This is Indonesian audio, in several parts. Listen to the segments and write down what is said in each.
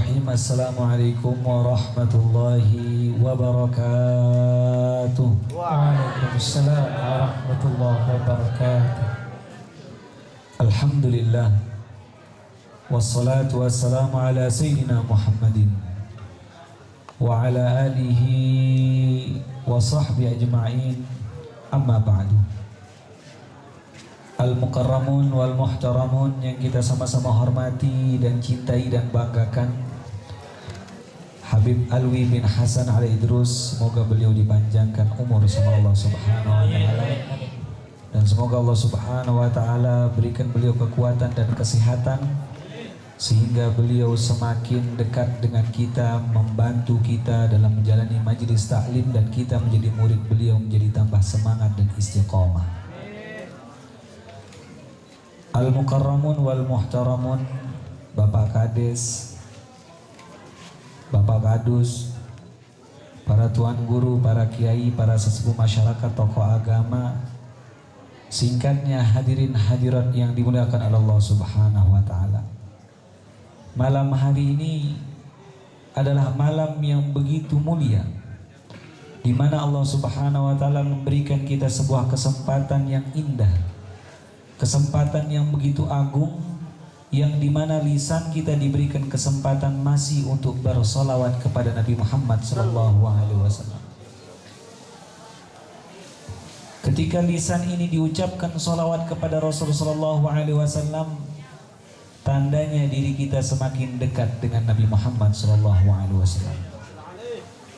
Bismillahirrahmanirrahim. Assalamualaikum warahmatullahi wabarakatuh. Waalaikumsalam warahmatullahi wabarakatuh. Alhamdulillah. Wassalatu wassalamu ala Sayyidina Muhammadin wa ala alihi wa sahbihi ajma'in. Amma ba'du. Al-mukarramun wal muhtaramun yang kita sama-sama hormati dan cintai dan banggakan, Habib Alwi bin Hasan Al-Idrus, semoga beliau dipanjangkan umur sama Allah Subhanahu wa taala, dan semoga Allah Subhanahu wa taala berikan beliau kekuatan dan kesehatan sehingga beliau semakin dekat dengan kita, membantu kita dalam menjalani majelis taklim, dan kita menjadi murid beliau menjadi tambah semangat dan istiqomah. Al-mukarramun wal muhtaramun, Bapak Kades, Bapak Kadus, para tuan guru, para kiai, para sesepuh masyarakat, tokoh agama, singkatnya hadirin hadirat yang dimuliakan oleh Allah Subhanahu wa taala. Malam hari ini adalah malam yang begitu mulia, di mana Allah Subhanahu wa taala memberikan kita sebuah kesempatan yang indah, kesempatan yang begitu agung, yang dimana lisan kita diberikan kesempatan masih untuk bersolawat kepada Nabi Muhammad SAW. Ketika lisan ini diucapkan solawat kepada Rasulullah SAW, tandanya diri kita semakin dekat dengan Nabi Muhammad SAW.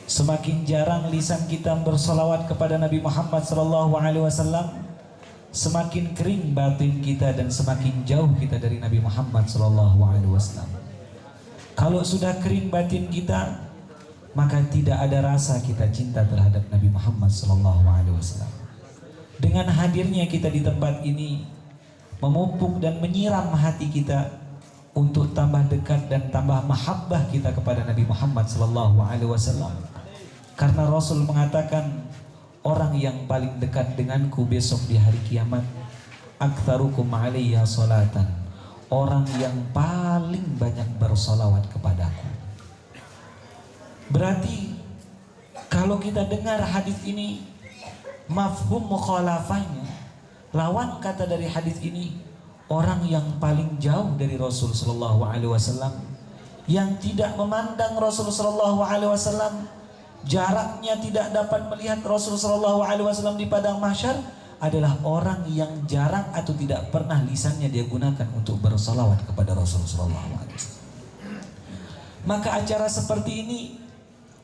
Semakin jarang lisan kita bersolawat kepada Nabi Muhammad SAW, semakin kering batin kita dan semakin jauh kita dari Nabi Muhammad SAW. Kalau sudah kering batin kita, maka tidak ada rasa kita cinta terhadap Nabi Muhammad SAW. Dengan hadirnya kita di tempat ini, memupuk dan menyiram hati kita untuk tambah dekat dan tambah mahabbah kita kepada Nabi Muhammad SAW. Karena Rasul mengatakan, orang yang paling dekat denganku besok di hari kiamat, aktsarukum alayya salatan, orang yang paling banyak bersolawat kepadaku. Berarti kalau kita dengar hadis ini, mafhum mukhalafahnya, lawan kata dari hadis ini, orang yang paling jauh dari Rasul sallallahu alaihi wasallam, yang tidak memandang Rasul sallallahu alaihi wasallam, jaraknya tidak dapat melihat Rasulullah SAW di padang mahsyar, adalah orang yang jarang atau tidak pernah lisannya dia gunakan untuk bersolawat kepada Rasulullah SAW. Maka acara seperti ini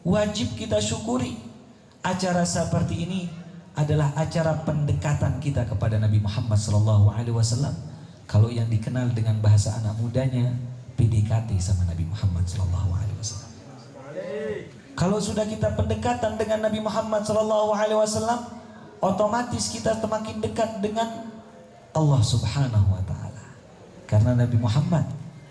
wajib kita syukuri. Acara seperti ini adalah acara pendekatan kita kepada Nabi Muhammad SAW. Kalau yang dikenal dengan bahasa anak mudanya, PDKT sama Nabi Muhammad SAW. Kalau sudah kita pendekatan dengan Nabi Muhammad SAW, otomatis kita semakin dekat dengan Allah Subhanahu wa taala. Karena Nabi Muhammad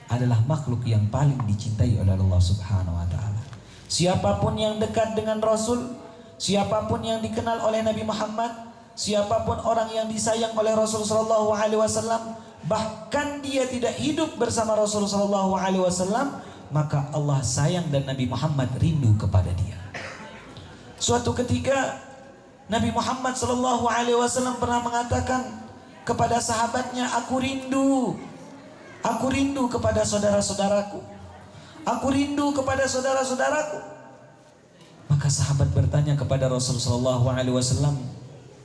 adalah makhluk yang paling dicintai oleh Allah Subhanahu wa taala. Siapapun yang dekat dengan Rasul, siapapun yang dikenal oleh Nabi Muhammad, siapapun orang yang disayang oleh Rasul sallallahu alaihi wasallam, bahkan dia tidak hidup bersama Rasul sallallahu alaihi wasallam, maka Allah sayang dan Nabi Muhammad rindu kepada dia. Suatu ketika Nabi Muhammad SAW pernah mengatakan kepada sahabatnya, aku rindu kepada saudara-saudaraku, aku rindu kepada saudara-saudaraku. Maka sahabat bertanya kepada Rasul SAW,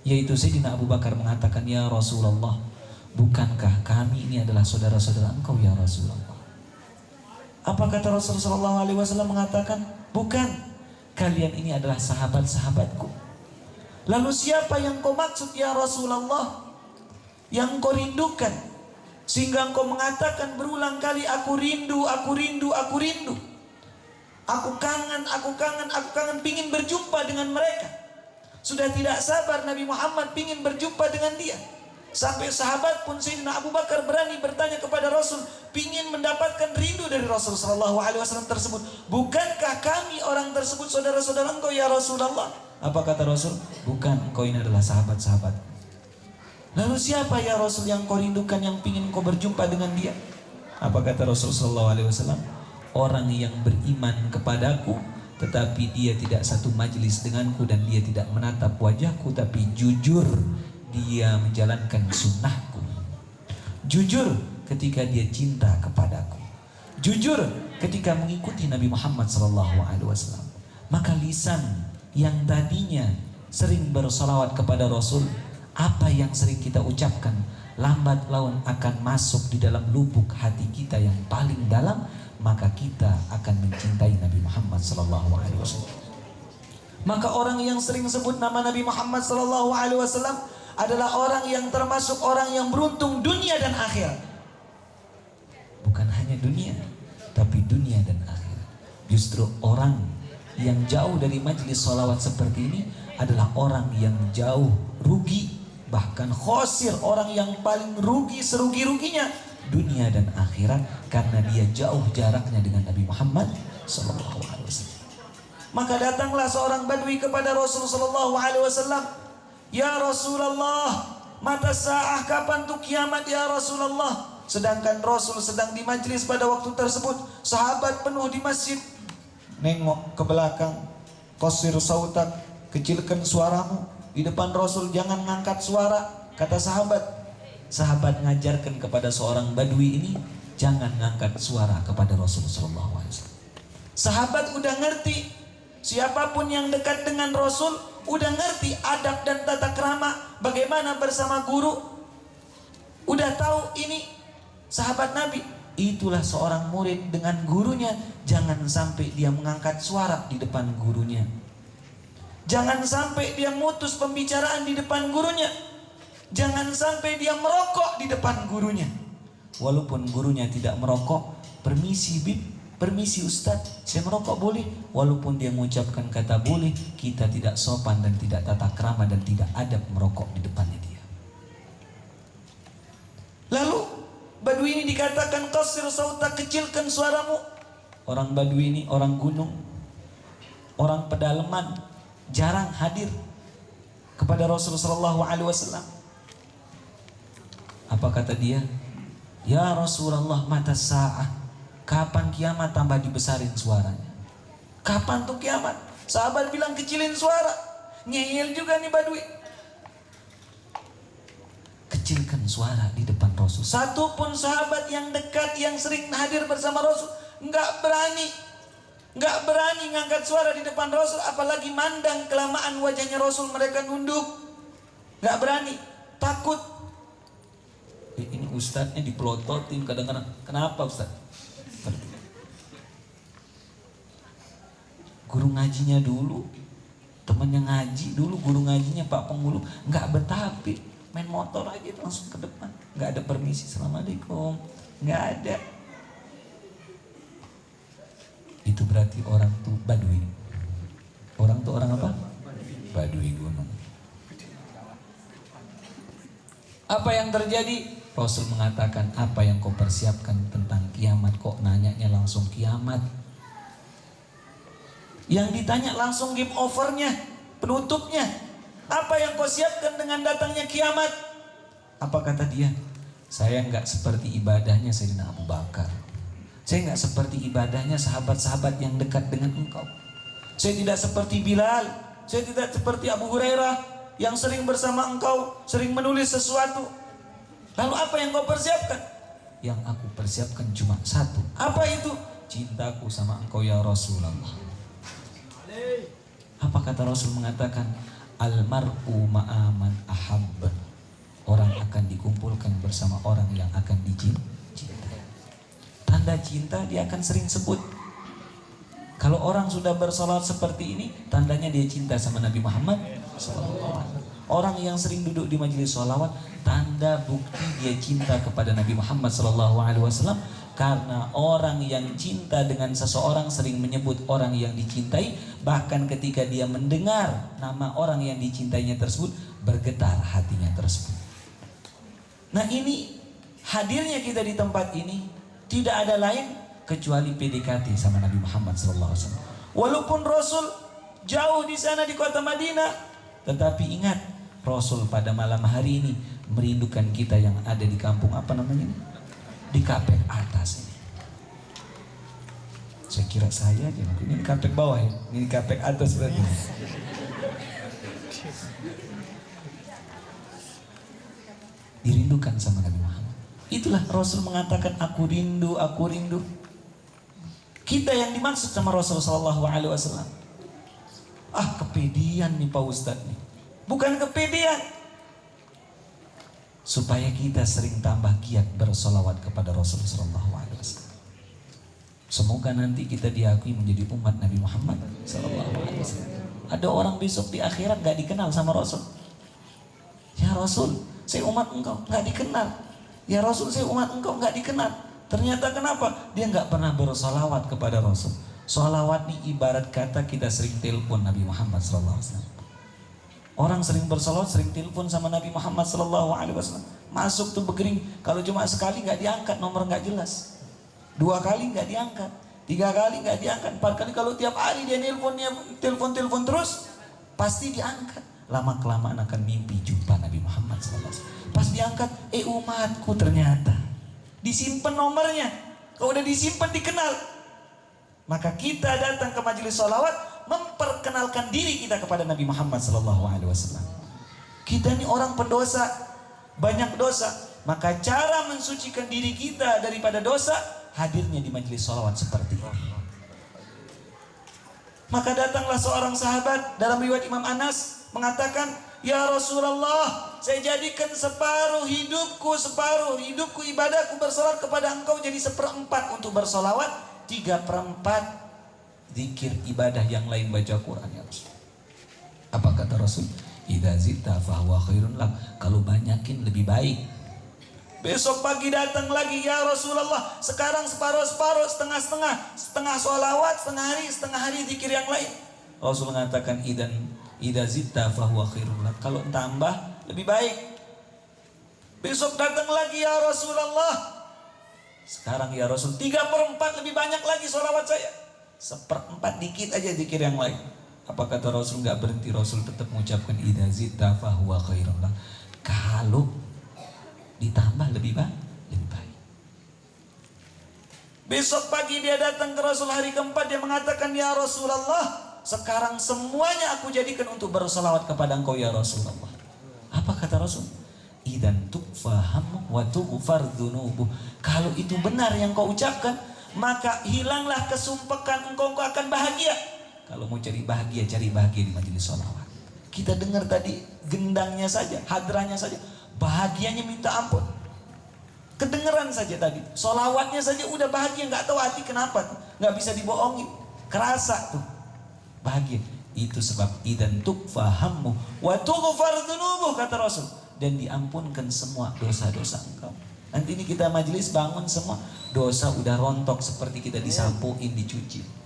yaitu Sayyidina Abu Bakar, mengatakan, ya Rasulullah, bukankah kami ini adalah saudara-saudara engkau ya Rasulullah? Apa kata Rasulullah SAW? Mengatakan, bukan, kalian ini adalah sahabat-sahabatku. Lalu siapa yang kau maksud ya Rasulullah, yang kau rindukan sehingga engkau mengatakan berulang kali, aku rindu, aku rindu, aku rindu, aku kangen, aku kangen, aku kangen, pingin berjumpa dengan mereka. Sudah tidak sabar Nabi Muhammad pingin berjumpa dengan dia. Sampai sahabat pun Sayyidina Abu Bakar berani bertanya kepada Rasul, pingin mendapatkan rindu dari Rasul sallallahu alaihi wasallam tersebut. Bukankah kami orang tersebut saudara-saudara engkau ya Rasulullah? Apa kata Rasul? Bukan, engkau ini adalah sahabat-sahabat. Lalu siapa ya Rasul yang kau rindukan, yang pingin kau berjumpa dengan dia? Apa kata Rasul sallallahu alaihi wasallam? orang yang beriman kepadaku tetapi dia tidak satu majelis denganku dan dia tidak menatap wajahku, tapi jujur dia menjalankan sunnahku, jujur ketika dia cinta kepadaku, jujur ketika mengikuti Nabi Muhammad SAW. Maka lisan yang tadinya sering bersolawat kepada Rasul, apa yang sering kita ucapkan lambat laun akan masuk di dalam lubuk hati kita yang paling dalam, maka kita akan mencintai Nabi Muhammad SAW. Maka orang yang sering sebut nama Nabi Muhammad SAW adalah orang yang termasuk orang yang beruntung dunia dan akhirat. Bukan hanya dunia, tapi dunia dan akhirat. Justru orang yang jauh dari majelis sholawat seperti ini adalah orang yang jauh rugi, bahkan khosir, orang yang paling rugi serugi-ruginya dunia dan akhirat, karena dia jauh jaraknya dengan Nabi Muhammad SAW. Maka datanglah seorang badui kepada Rasul SAW. Ya Rasulullah, mata sa'ah, kapan tuh kiamat ya Rasulullah? Sedangkan Rasul sedang di majlis pada waktu tersebut, sahabat penuh di masjid. Nengok ke belakang, qasir sautak, kecilkan suaramu. Di depan Rasul jangan ngangkat suara, kata sahabat. Sahabat ngajarkan kepada seorang badui ini, jangan ngangkat suara kepada Rasulullah SAW. Sahabat udah ngerti, siapapun yang dekat dengan Rasul udah ngerti adab dan tata krama, bagaimana bersama guru. Udah tahu ini sahabat Nabi. Itulah seorang murid dengan gurunya, jangan sampai dia mengangkat suara di depan gurunya. Jangan sampai dia mutus pembicaraan di depan gurunya. Jangan sampai dia merokok di depan gurunya. Walaupun gurunya tidak merokok, permisi bib, permisi ustadz, saya merokok boleh. Walaupun dia mengucapkan kata boleh, kita tidak sopan dan tidak tata krama dan tidak adab merokok di depannya dia. Lalu badui ini dikatakan qasir sautak, kecilkan suaramu. Orang badui ini orang gunung, orang pedalaman, jarang hadir kepada Rasulullah SAW. Apa kata dia? Ya Rasulullah, mata sa'ah, kapan kiamat? Tambah dibesarin suaranya. Kapan tuh kiamat? Sahabat bilang kecilin suara. Ngeyel juga nih badui. Kecilkan suara di depan Rasul. Satu pun sahabat yang dekat, yang sering hadir bersama Rasul, nggak berani ngangkat suara di depan Rasul, apalagi mandang kelamaan wajahnya Rasul, mereka nunduk. Nggak berani, takut. Ini ustadznya dipelototin kadang-kadang. Kenapa ustadz? Guru ngajinya dulu, temennya ngaji dulu, guru ngajinya Pak Penghulu, nggak betah, main motor aja langsung ke depan, nggak ada permisi, assalamualaikum, nggak ada. Itu berarti orang tuh badui. Orang tuh orang apa? Badui gunung. Apa yang terjadi? Rasul mengatakan, apa yang kau persiapkan tentang kiamat? Kok nanyanya langsung kiamat? Yang ditanya langsung game overnya, penutupnya. Apa yang kau siapkan dengan datangnya kiamat? Apa kata dia? Saya nggak seperti ibadahnya Sayyidina Abu Bakar. Saya nggak seperti ibadahnya sahabat-sahabat yang dekat dengan engkau. Saya tidak seperti Bilal. Saya tidak seperti Abu Hurairah yang sering bersama engkau, sering menulis sesuatu. Lalu apa yang kau persiapkan? Yang aku persiapkan cuma satu. Apa itu? Cintaku sama engkau ya Rasulullah. Apa kata Rasul mengatakan? Almar'u ma'aman ahab. Orang akan dikumpulkan bersama orang yang akan dicintai. Tanda cinta dia akan sering sebut. Kalau orang sudah bersolat seperti ini, tandanya dia cinta sama Nabi Muhammad SAW. Orang yang sering duduk di majelis sholawat, tanda bukti dia cinta kepada Nabi Muhammad SAW. Karena orang yang cinta dengan seseorang sering menyebut orang yang dicintai. Bahkan ketika dia mendengar nama orang yang dicintainya tersebut, bergetar hatinya tersebut. Nah ini, hadirnya kita di tempat ini tidak ada lain kecuali PDKT sama Nabi Muhammad SAW. Walaupun Rasul jauh di sana di kota Madinah, tetapi ingat, Rasul pada malam hari ini merindukan kita yang ada di kampung apa namanya ini? Di Kapek atas ini. Saya kira saya aja. Ini kapek bawah ya. Ini kapek atas berarti. Dirindukan sama Nabi Muhammad. Itulah Rasul mengatakan aku rindu, aku rindu. Kita yang dimaksud sama Rasul sallallahu alaihi wasallam. Ah, kepedean nih Pak Ustadz nih. Bukan kepedean. Supaya kita sering tambah giat bersolawat kepada Rasul sallallahu alaihi wasallam. Semoga nanti kita diakui menjadi umat Nabi Muhammad sallallahu alaihi wasallam. Ada orang besok di akhirat gak dikenal sama Rasul. Ya Rasul, saya umat engkau, gak dikenal. Ya Rasul, saya umat engkau, gak dikenal. Ternyata kenapa? Dia gak pernah bersolawat kepada Rasul. Solawat ini ibarat kata kita sering telepon Nabi Muhammad SAW. Orang sering bersolawat, sering telepon sama Nabi Muhammad SAW. Masuk tuh begering, kalau cuma sekali gak diangkat, nomor gak jelas. 2 kali gak diangkat, 3 kali gak diangkat, 4 kali. Kalau tiap hari dia telepon terus, pasti diangkat. Lama kelamaan akan mimpi jumpa Nabi Muhammad SAW. Pas diangkat, umatku ternyata disimpan nomornya. Kalau udah disimpan dikenal, maka kita datang ke majelis sholawat memperkenalkan diri kita kepada Nabi Muhammad SAW. Kita ini orang pendosa, banyak dosa. Maka cara mensucikan diri kita daripada dosa, hadirnya di majelis sholawat seperti ini. Maka datanglah seorang sahabat, dalam riwayat Imam Anas mengatakan, ya Rasulullah, saya jadikan separuh hidupku ibadahku bersolat kepada engkau jadi 1/4 untuk bersolawat, 3/4 zikir ibadah yang lain baca Quran ya Rasul. Apa kata Rasul? Idza zidta fahuwa khairun lak. Kalau banyakin lebih baik. Besok pagi datang lagi, ya Rasulullah, sekarang separuh-separuh, setengah solawat, setengah hari zikir yang lain. Rasul mengatakan idza zidta fahuwa khairun lak. Kalau tambah lebih baik. Besok datang lagi, ya Rasulullah, sekarang ya Rasul 3/4 lebih banyak lagi solawat saya. 1/4 dikit aja zikir yang lain. Apa kata Rasul? Nggak berhenti. Rasul tetap mengucapkan idza zidta fahuwa khairun lak. Kalau ditambah lebih baik. Besok pagi dia datang ke Rasul hari keempat, dia mengatakan, ya Rasulullah, sekarang semuanya aku jadikan untuk bersolawat kepada engkau ya Rasulullah. Apa kata Rasul? Idan tukfaham wa tughfar dzunubuh. Kalau itu benar yang kau ucapkan, maka hilanglah kesumpekan, engkau akan bahagia. Kalau mau cari bahagia di majelis sholawat. Kita dengar tadi gendangnya saja, hadranya saja, bahagianya minta ampun. Kedengeran saja tadi, sholawatnya saja udah bahagia, nggak tahu hati kenapa, nggak bisa dibohongin, kerasa tuh bahagia. Itu sebab idan tukfahammu wa tughfar dzunubuh, kata Rasul, dan diampunkan semua dosa-dosa engkau. Nanti ini kita majelis bangun semua dosa udah rontok seperti kita disapuin, dicuci.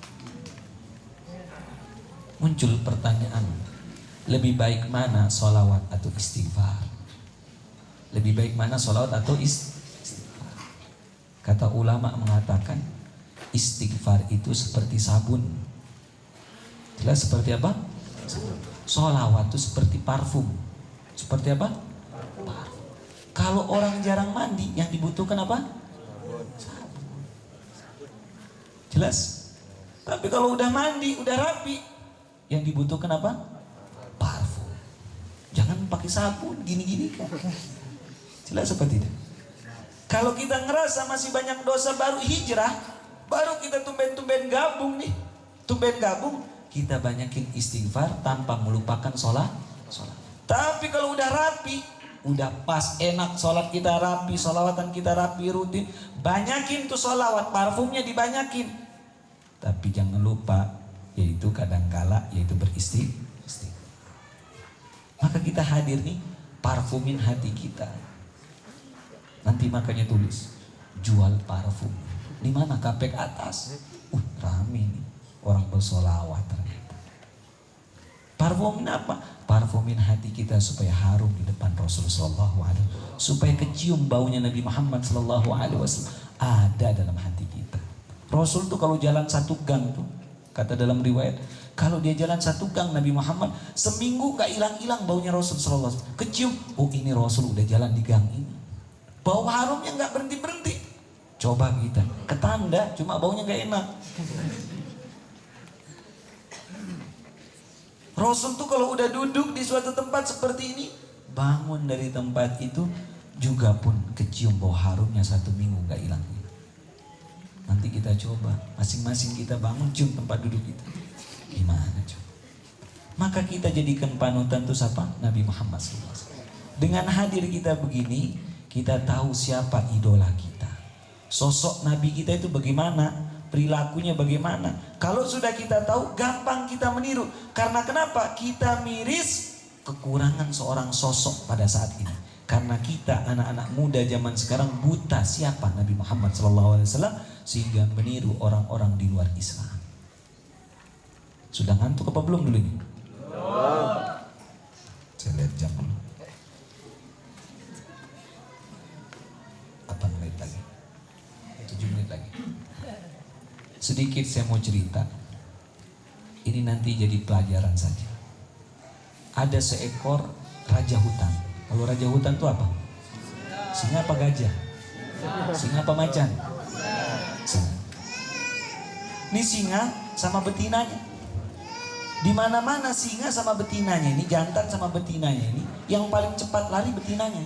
Muncul pertanyaan, lebih baik mana sholawat atau istighfar? Lebih baik mana sholawat atau istighfar? Kata ulama mengatakan istighfar itu seperti sabun. Jelas seperti apa? Sholawat itu seperti parfum. Seperti apa? Parfum. Kalau orang jarang mandi, yang dibutuhkan apa? Sabun. Jelas? Tapi kalau udah mandi, udah rapi, yang dibutuhkan apa? Parfum. Jangan pakai sabun gini-gini kan. Jelas seperti itu. Kalau kita ngerasa masih banyak dosa, baru hijrah, baru kita tumben-tumben gabung nih. Tumben gabung, kita banyakin istighfar tanpa melupakan sholat. Tapi kalau udah rapi, udah pas enak, sholat kita rapi, sholawatan kita rapi, rutin, banyakin tuh sholawat, parfumnya dibanyakin. Tapi jangan lupa, yaitu kadangkala, yaitu beristighfar. Maka kita hadir nih, parfumin hati kita. Nanti makanya tulis, jual parfum. Di mana? Kapek atas. Rame nih, orang bersolawat ternyata. Parfumin apa? Parfumin hati kita supaya harum di depan Rasulullah SAW, supaya kecium baunya Nabi Muhammad SAW ada dalam hati kita. Rasul tuh kalau jalan satu gang tuh, kata dalam riwayat, kalau dia jalan satu gang Nabi Muhammad, seminggu gak hilang-hilang baunya Rasul SAW. Kecium, oh ini Rasul udah jalan di gang ini. Bau harumnya gak berhenti-berhenti. Coba kita ketanda cuma baunya nggak enak. Rasul tuh kalau udah duduk di suatu tempat seperti ini, bangun dari tempat itu juga pun kecium bau harumnya 1 minggu nggak hilang. Nanti kita coba masing-masing kita bangun cium tempat duduk itu. Gimana coba? Maka kita jadikan panutan tuh siapa? Nabi Muhammad SAW. Dengan hadir kita begini, kita tahu siapa idola kita. Sosok Nabi kita itu bagaimana, perilakunya bagaimana. Kalau sudah kita tahu, gampang kita meniru. Karena kenapa? Kita miris kekurangan seorang sosok pada saat ini. Karena kita anak-anak muda zaman sekarang buta siapa Nabi Muhammad SAW, sehingga meniru orang-orang di luar Islam. Sudah ngantuk apa belum dulu ini? Saya lihat jam dulu. 8 menit lagi. 7 menit lagi. Sedikit saya mau cerita. Ini nanti jadi pelajaran saja. Ada seekor raja hutan. Kalau raja hutan itu apa? Singa apa gajah? Singa apa macan? Singa. Ini singa sama betinanya. Di mana-mana singa sama betinanya ini, jantan sama betinanya ini, yang paling cepat lari betinanya.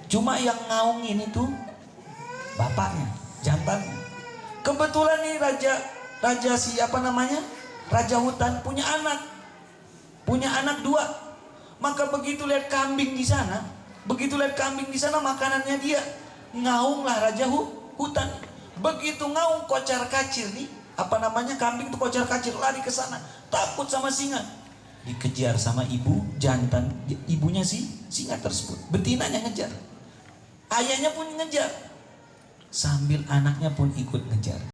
Cuma yang ngaungin itu bapaknya, jantannya. Kebetulan nih raja siapa namanya? Raja hutan punya anak 2. Maka begitu lihat kambing di sana, makanannya dia, ngaunglah raja hutan. Begitu ngaung kocar kacir nih, apa namanya, kambing tuh kocar kacir lari ke sana, takut sama singa. Dikejar sama ibu jantan, ibunya si singa tersebut, betinanya ngejar. Ayahnya pun ngejar, sambil anaknya pun ikut ngejar.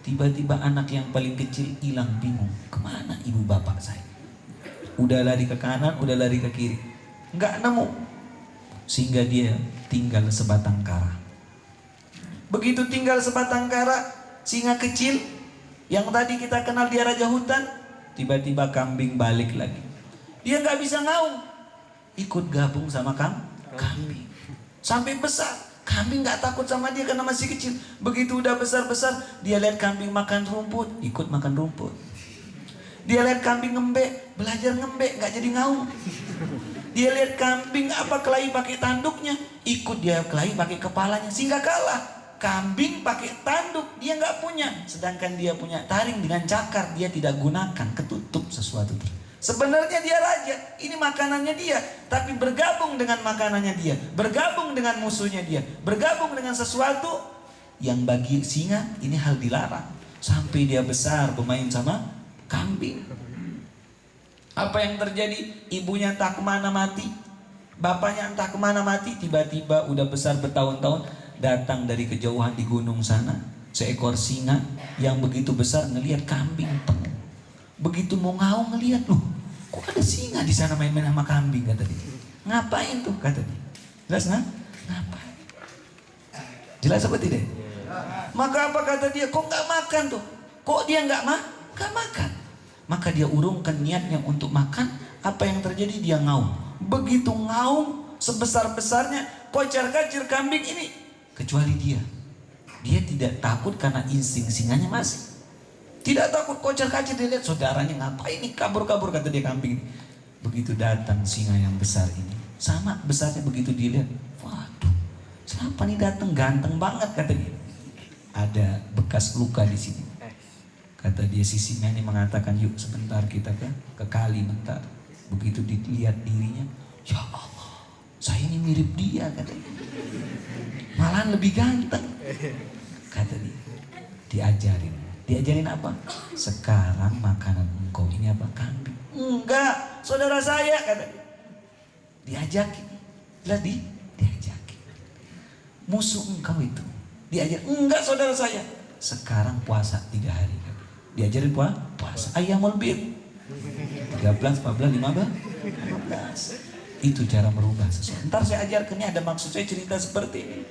Tiba-tiba anak yang paling kecil hilang, bingung, kemana ibu bapak saya? Udah lari ke kanan, udah lari ke kiri, nggak nemu. Sehingga dia tinggal sebatang kara. Begitu tinggal sebatang kara, singa kecil yang tadi kita kenal dia raja hutan, tiba-tiba kambing balik lagi. Dia nggak bisa ngaung, ikut gabung sama kambing. Sampai besar, kambing nggak takut sama dia karena masih kecil. Begitu udah besar-besar, dia lihat kambing makan rumput, ikut makan rumput. Dia lihat kambing ngembek, belajar ngembek, nggak jadi ngaung. Dia lihat kambing kelahi pakai tanduknya, ikut dia kelahi pakai kepalanya, sehingga kalah. Kambing pakai tanduk, dia nggak punya, sedangkan dia punya taring dengan cakar, dia tidak gunakan, ketutup sesuatu. Sebenarnya dia raja, ini makanannya dia, tapi bergabung dengan makanannya dia, bergabung dengan musuhnya dia, bergabung dengan sesuatu yang bagi singa ini hal dilarang. Sampai dia besar bermain sama kambing. Apa yang terjadi? Ibunya entah kemana mati, bapaknya entah kemana mati. Tiba-tiba udah besar bertahun-tahun, datang dari kejauhan di gunung sana seekor singa yang begitu besar, ngelihat kambing penuh. Begitu mau ngaung, ngelihat, loh, kok ada singa di sana main-main sama kambing, kata dia. Ngapain tuh, kata dia. Jelas nggak? Ngapain? Jelas apa tidak? Maka apa kata dia? Kok nggak makan tuh? Kok dia nggak makan? Maka dia urungkan niatnya untuk makan. Apa yang terjadi? Dia ngaung. Begitu ngaung sebesar-besarnya, kocar-kacir kambing ini, kecuali dia tidak takut karena insting singanya masih. Tidak takut kocar-kacir, dia lihat saudaranya ngapain nih, kabur-kabur, kata dia kambing. Begitu datang singa yang besar ini, sama besarnya, begitu dilihat, waduh, siapa nih datang, ganteng banget, kata dia. Ada bekas luka di sini. Kata dia, si singa ini mengatakan, yuk sebentar kita ke kali bentar. Begitu dilihat dirinya, ya Allah, saya ini mirip dia, kata dia. Malahan lebih ganteng, kata dia. Diajarin apa? Sekarang makanan engkau ini apa? Kambing. Enggak, saudara saya, kata dia. Diajakin. Diajakin. Musuh engkau itu. Diajar. Enggak, saudara saya. Sekarang puasa 3 hari. Diajarin puasa. Ayyamul bir. 13, 14, 15. Itu cara merubah sesuatu. Ntar saya ajarkan, ini ada maksud saya cerita seperti ini.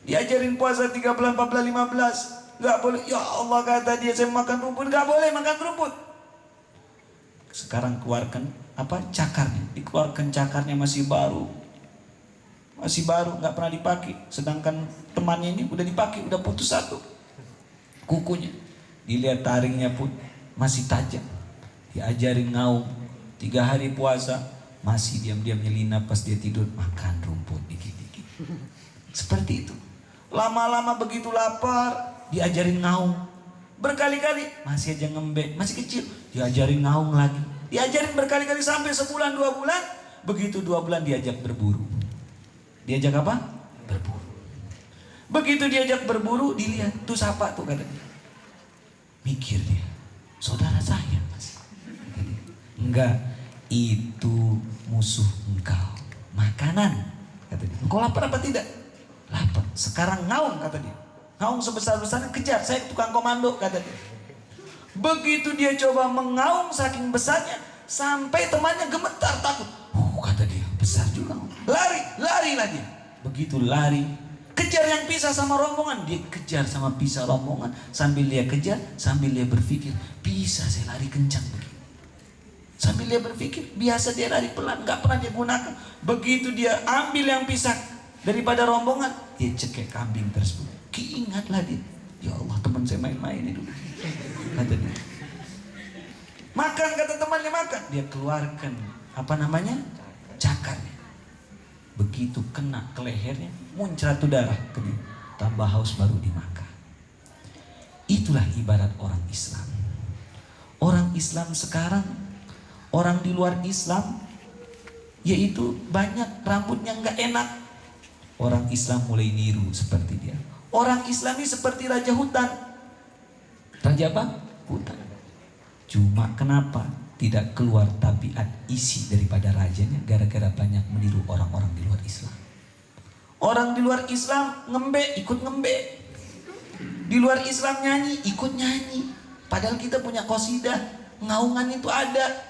Diajarin puasa 13, 14, 15. Gak boleh, ya Allah, kata dia, saya makan rumput. Gak boleh makan rumput. Sekarang keluarkan cakarnya. Dikeluarkan cakarnya, masih baru. masih baru, nggak pernah dipakai. Sedangkan temannya ini udah dipakai, udah putus satu kukunya. Dilihat taringnya pun masih tajam. Diajarin ngaum 3 hari puasa, masih diam-diam nyelinap pas dia tidur makan rumput dikit-dikit. Seperti itu. Lama-lama begitu lapar, diajarin ngaum. Berkali-kali masih aja ngembek, masih kecil, diajarin ngaum lagi. Diajarin berkali-kali sampai sebulan 2 bulan. Begitu 2 bulan diajak berburu. Diajak apa? Berburu. Begitu diajak berburu, dilihat tuh siapa tuh katanya. Mikir dia, saudara saya mas. Enggak, itu musuh engkau. Makanan, kata dia. Engkau lapar apa tidak? Lapar. Sekarang ngaung, kata dia. Ngaung sebesar-besarnya, kejar, saya tukang komando, kata dia. Begitu dia coba mengaung saking besarnya, sampai temannya gemetar takut. Kata dia, besar juga. Lari lah dia. Begitu lari, kejar yang pisah sama rombongan. Dia kejar sama pisah rombongan. Sambil dia kejar, sambil dia berpikir, bisa saya lari kencang begini. Sambil dia berpikir, biasa dia lari pelan, gak pernah dia gunakan. Begitu dia ambil yang pisah daripada rombongan, dia cekek kambing tersebut. Keingatlah dia, ya Allah teman saya main-main itu. Kata dia, makan, kata temannya, makan. Dia keluarkan apa namanya, cakarnya. Begitu kena ke lehernya, muncrat darah ke dia. Tambah haus baru dimakan. Itulah ibarat orang Islam. Orang Islam sekarang, orang di luar Islam, yaitu banyak rambutnya nggak enak. Orang Islam mulai niru seperti dia. Orang Islami seperti raja hutan. Raja apa? Hutan. Cuma kenapa tidak keluar tabiat isi daripada rajanya? Gara-gara banyak meniru orang-orang di luar Islam. Orang di luar Islam ngembek, ikut ngembek. Di luar Islam nyanyi, ikut nyanyi. Padahal kita punya qasidah, ngaungan itu ada,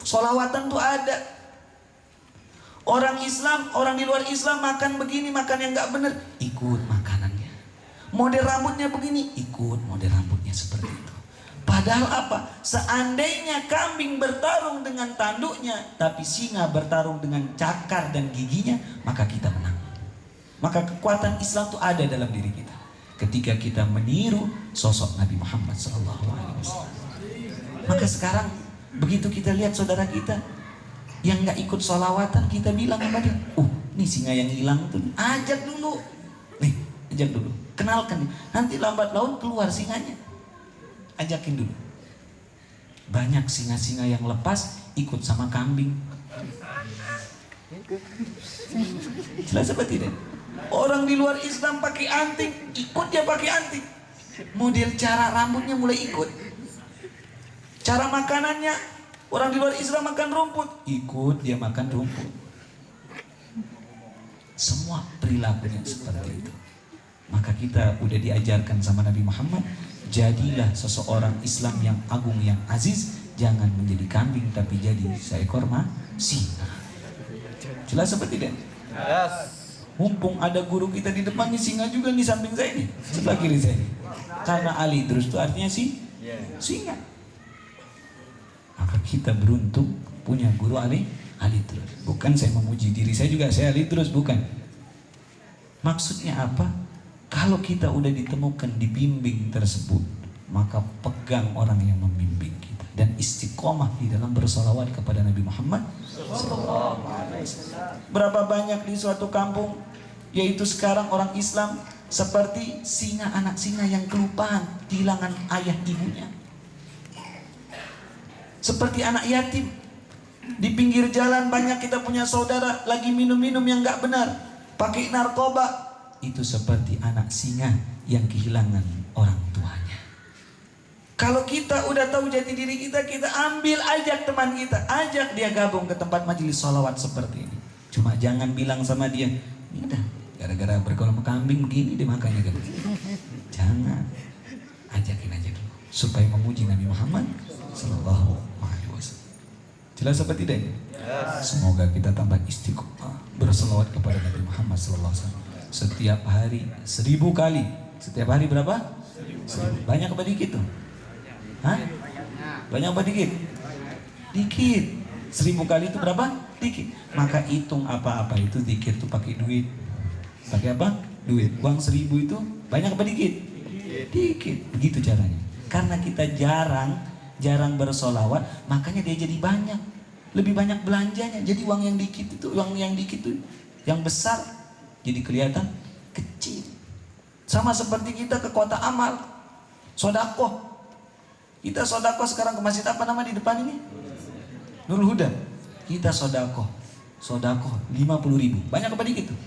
sholawatan itu ada. Orang Islam, orang di luar Islam makan begini, makan yang nggak bener, ikut makanannya. Model rambutnya begini, ikut model rambutnya seperti itu. Padahal apa? Seandainya kambing bertarung dengan tanduknya, tapi singa bertarung dengan cakar dan giginya, maka kita menang. Maka kekuatan Islam itu ada dalam diri kita. Ketika kita meniru sosok Nabi Muhammad SAW. Maka sekarang begitu kita lihat saudara kita yang nggak ikut sholawatan, kita bilang sama dia, nih singa yang hilang tuh, ajak dulu, ajak dulu, kenalkan, nanti lambat laun keluar singanya, ajakin dulu. Banyak singa-singa yang lepas ikut sama kambing. Jelas apa tidak? Orang di luar Islam pakai anting, ikut dia pakai anting. Model cara rambutnya mulai ikut. Cara makanannya, orang di luar Islam makan rumput, ikut dia makan rumput. Semua perilakunya seperti itu. Maka kita udah diajarkan sama Nabi Muhammad, jadilah seseorang Islam yang agung, yang aziz. Jangan menjadi kambing, tapi jadi seekor singa. Jelas apa tidak? Yes. Mumpung ada guru kita di depan, nih singa juga di samping saya nih, sebelah kiri saya. Karena Ali terus itu artinya singa. Maka kita beruntung punya guru Ali terus. Bukan saya memuji diri saya juga, saya Ali terus, bukan. Maksudnya apa? Kalau kita udah ditemukan dibimbing tersebut, maka pegang orang yang membimbing kita dan istiqomah di dalam bersolawat kepada Nabi Muhammad SAW. Berapa banyak di suatu kampung, yaitu sekarang orang Islam seperti singa, anak singa yang kelupaan, kehilangan ayah ibunya. Seperti anak yatim. Di pinggir jalan banyak kita punya saudara lagi minum-minum yang gak benar, pakai narkoba. Itu seperti anak singa yang kehilangan orang tuanya. Kalau kita udah tahu jati diri kita, kita ambil, ajak teman kita, ajak dia gabung ke tempat majelis sholawat seperti ini. Cuma jangan bilang sama dia, udah gara-gara bergaul sama kambing begini dia makanya gitu. Jangan, ajakin aja dulu supaya memuji Nabi Muhammad SAW. Jelas apa tidak? Semoga kita tambah istiqomah berselawat kepada Nabi Muhammad SAW. Setiap hari 1000 kali. Setiap hari berapa? 1000. Banyak apa dikit tuh? Hah? Banyak apa dikit? Dikit. 1000 kali itu berapa? Dikit. Maka hitung apa-apa itu zikir tuh pakai duit. Pakai apa? Duit. Uang 1.000 itu banyak apa dikit? Dikit. Begitu caranya. Karena kita jarang bersolawat, makanya dia jadi banyak. Lebih banyak belanjanya. Jadi uang yang dikit itu, yang besar jadi kelihatan kecil. Sama seperti kita ke kota amal, sodakoh. Kita sodakoh sekarang ke masjid apa nama di depan ini? Nurul Huda. Kita sodakoh 50.000. Banyak apa dikit tuh?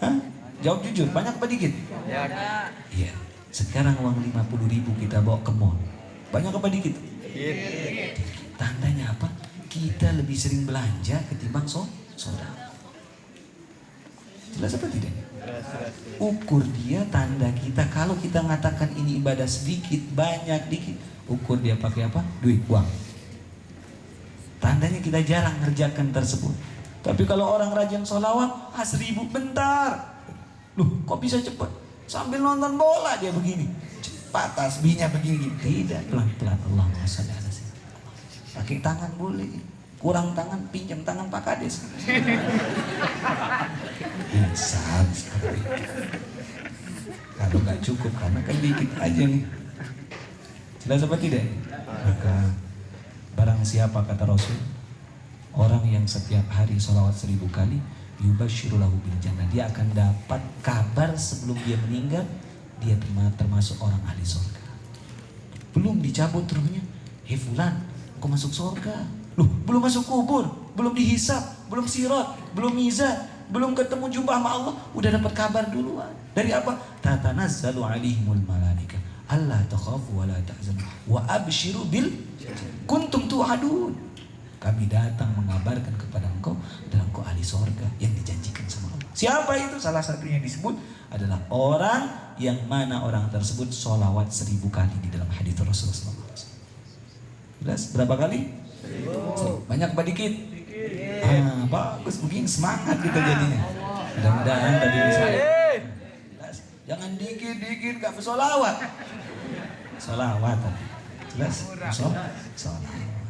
Hah? Jawab jujur, banyak apa dikit? Iya. Sekarang uang 50.000 kita bawa ke mall. Banyak apa dikit? Tandanya apa? Kita lebih sering belanja ketimbang sodakoh. Jelas apa tidak? Ukur dia tanda kita. Kalau kita mengatakan ini ibadah sedikit, banyak, dikit, ukur dia pakai apa? Duit, uang. Tandanya kita jarang ngerjakan tersebut. Tapi kalau orang rajin sholawat, 1.000 bentar. Loh, kok bisa cepat? Sambil nonton bola dia begini. Cepat tasbihnya begini. Tidak, pelan-pelan. Allahumma sholli ala sayyidina. Pakai tangan boleh. Kurang tangan, pinjam tangan Pak Kades. Bisa seperti itu. Kalau nggak cukup, karena kan dikit aja nih. Jelas apa tidak? Maka barang siapa kata Rasul, orang yang setiap hari sholawat 1.000 kali, yubasyiru lahu bil jannah, dia akan dapat kabar sebelum dia meninggal, dia termasuk orang ahli surga. Belum dicabut ruhnya, hei fulan, kau masuk surga. Loh, belum masuk kubur, belum dihisab, belum sirat, belum mizan, belum ketemu jumpa sama Allah, udah dapat kabar duluan. Dari apa? Tatanazzalu alaihimul malaika alla takhafu wa la tahzanu wa abshiru bil kuntum tu'adun. Kami datang mengabarkan kepada engkau dan engkau ahli surga yang dijanjikan sama Allah. Siapa itu? Salah satu yang disebut adalah orang yang mana orang tersebut sholawat 1.000 kali di dalam hadits Rasulullah SAW. Jelas? Berapa kali? Banyak apa dikit? Bagus, begini semangat kita jadinya. Mudah-mudahan tadi bisa. Jangan dikit-dikit gak bersolawat. Solawat tadi. Jelas? Solawat.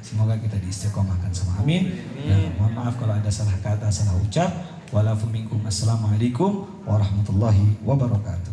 Semoga kita diistiqomahkan sama amin. Ya, mohon maaf kalau ada salah kata, salah ucap. Walafu minkum. Assalamualaikum warahmatullahi wabarakatuh.